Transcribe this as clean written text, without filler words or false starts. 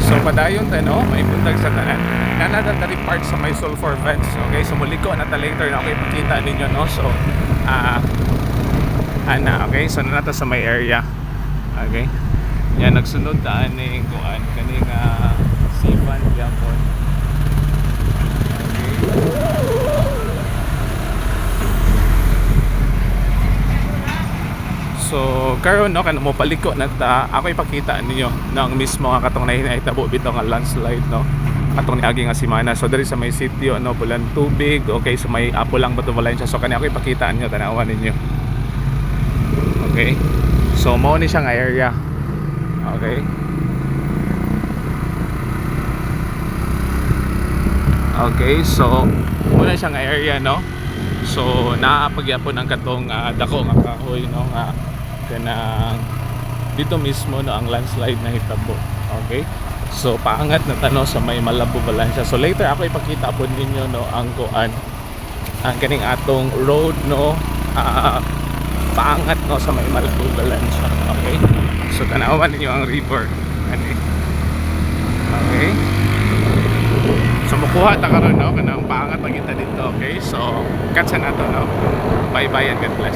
So padayon tayo, no? May buntag sa tanan. Nanadadari part sa may sulfur vents. Okay, so muli ko na later na okay pakita ninyo, no? So okay, so nata sa may area. Okay. Yan nagsunod ta aning kuan kaning sipan gyapon. So karon no kan mo paliko na ta ako ipakita ninyo ng mismo nga katong nahitabo bitaw nga landslide no katong niagi nga semana. So diri sa may sitio no bulan tubig. Okay, so may apo lang bato Valencia. So kani ako ipakita ninyo tanawan ninyo. Okay, so mao ni siya nga area. Okay, okay, so muna siya nga area no. So naapagyapon ang katong dako nga kahoy no nga kanang dito mismo no ang landslide na hitabo. Okay, so paangat na tano sa may Malabo Valencia. So later ako ipakita po ninyo no ang kuan ang kaning atong road no paangat no sa may Malabo Valencia. Okay, so tanawan ninyo ang river. Okay, so makuha ta karon no kanang paangat pagita dito. Okay, so catch na to no. Bye bye and God bless.